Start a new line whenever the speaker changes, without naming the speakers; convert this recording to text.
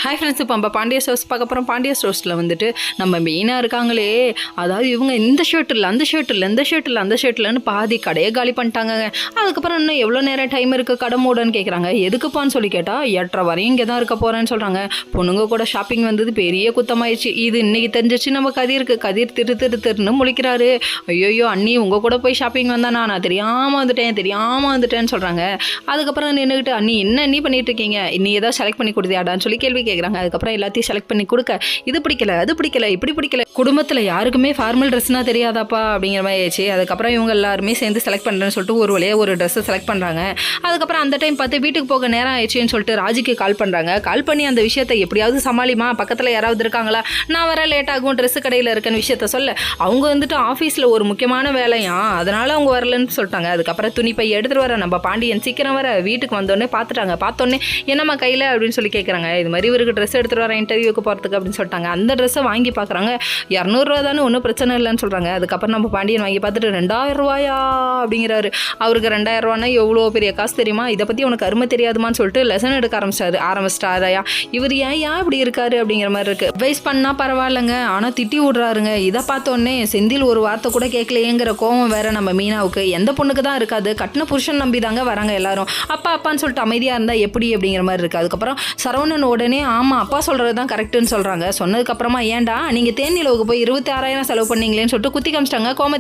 Hi friends, இப்போ நம்ம Pandya stores பார்க்க போகிறோம். பாண்டியா ஸ்டோர்ஸில் வந்துட்டு நம்ம மெயினாக இருக்காங்களே, அதாவது இவங்க இந்த ஷர்ட் இல்லை, அந்த ஷர்ட் இல்லை, இந்த ஷர்ட் இல்லை, அந்த ஷர்ட் இல்லைன்னு பாதி கடையை காலி பண்ணிட்டாங்க. அதுக்கப்புறம் இன்னும் எவ்வளோ நேரம் டைம் இருக்குது கடை மூடன்னு கேட்குறாங்க. எதுக்குப்பான்னு சொல்லி கேட்டால் 8:30 வரையும் இங்கே தான் இருக்க போகிறேன்னு சொல்கிறாங்க. பொண்ணுங்க கூட ஷாப்பிங் வந்தது பெரிய குத்தமாயிடுச்சு. இது இன்றைக்கி தெரிஞ்சிச்சு நம்ம கதிர் திருன்னு முழிக்கிறாரு. ஐயோயோ அண்ணி, உங்கள் கூட போய் ஷாப்பிங் வந்தானா, நான் தெரியாமல் வந்துட்டேன்னு சொல்கிறாங்க. அதுக்கப்புறம் நின்றுக்கிட்டு, அண்ணி என்ன அண்ணி பண்ணிட்டு இருக்கீங்க, நீ ஏதாவது செலக்ட் பண்ணி கொடுத்தியாடான்னு சொல்லி கேள்வி கேட்குறாங்க. அதுக்கப்புறம் எல்லாத்தையும் செலக்ட் பண்ணி கொடுக்க, இது பிடிக்கல, அது பிடிக்கல, இப்படி பிடிக்கல. குடும்பத்தில் யாருக்குமே ஃபார்மல் ட்ரெஸ்னா தெரியாதாப்பா அப்படிங்கிற மாதிரி ஆயிடுச்சு. அதுக்கப்புறம் இவங்க எல்லாருமே சேர்ந்து செலக்ட் பண்ணுறேன்னு சொல்லிட்டு ஒரு வழியாக ஒரு ட்ரெஸ்ஸை செலக்ட் பண்ணுறாங்க. அதுக்கப்புறம் அந்த டைம் பார்த்து வீட்டுக்கு போக நேரம் ஆயிடுச்சுன்னு சொல்லிட்டு ராஜிக்கு கால் பண்ணுறாங்க. கால் பண்ணி அந்த விஷயத்தை எப்படியாவது சமாளிமா, பக்கத்தில் யாராவது இருக்காங்களா, நான் வர லேட் ஆகும், ட்ரெஸ்ஸு கடையில் இருக்கேன்னு விஷயத்த சொல்ல, அவங்க வந்துட்டு ஆஃபீஸில் ஒரு முக்கியமான வேலையா, அதனால் அவங்க வரலன்னு சொல்லிட்டாங்க. அதுக்கப்புறம் துணி பை எடுத்துகிட்டு வர நம்ம பாண்டியன் சீக்கிரம் வர வீட்டுக்கு வந்தோடனே பார்த்தோன்னே என்னம்மா கையில் அப்படின்னு சொல்லி கேட்குறாங்க. இது மாதிரி இவருக்கு ட்ரெஸ் எடுத்துகிட்டு வர இன்டர்வியூக்கு போகிறதுக்கு அப்படின்னு சொல்லிட்டாங்க. அந்த ட்ரெஸ்ஸை வாங்கி பார்க்குறாங்க. 200 ரூபா தானே, ஒன்றும் பிரச்சனை இல்லைன்னு சொல்கிறாங்க. அதுக்கப்புறம் நம்ம பாண்டியன் வாங்கி பார்த்துட்டு 2000 ரூபாயா அப்படிங்கிறாரு. அவருக்கு 2000 ரூபானா எவ்வளோ பெரிய காசு தெரியுமா, இதை பற்றி உனக்கு அருமை தெரியாதுமான்னு சொல்லிட்டு லெசன் எடுக்க ஆரம்பிச்சிட்டாரையா. இவர் ஏன் இப்படி இருக்காரு அப்படிங்கிற மாதிரி இருக்குது. அட்வைஸ் பண்ணால் பரவாயில்லைங்க, ஆனால் திட்டி விட்றாருங்க. இதை பார்த்தோன்னே செந்தில் ஒரு வார்த்தை கூட கேட்கலையேங்கிற கோவம் வேற நம்ம மீனாவுக்கு. எந்த பொண்ணுக்கு தான் இருக்காது, கட்டின புருஷன் நம்பி தாங்க வராங்க எல்லாரும். அப்பான்னு சொல்லிட்டு அமைதியாக இருந்தால் எப்படி அப்படிங்கிற மாதிரி இருக்குது. அதுக்கப்புறம் சரவணன் உடனே ஆமாம் அப்பா சொல்கிறது தான் கரெக்டுன்னு சொல்கிறாங்க. சொன்னதுக்கப்புறமா ஏன்டா நீங்கள் தேனிலவுக்கு போய் 26,000 செலவு பண்ணீங்களேன்னு சொல்லிட்டு குத்தி காமிச்சிட்டாங்க கோமதி.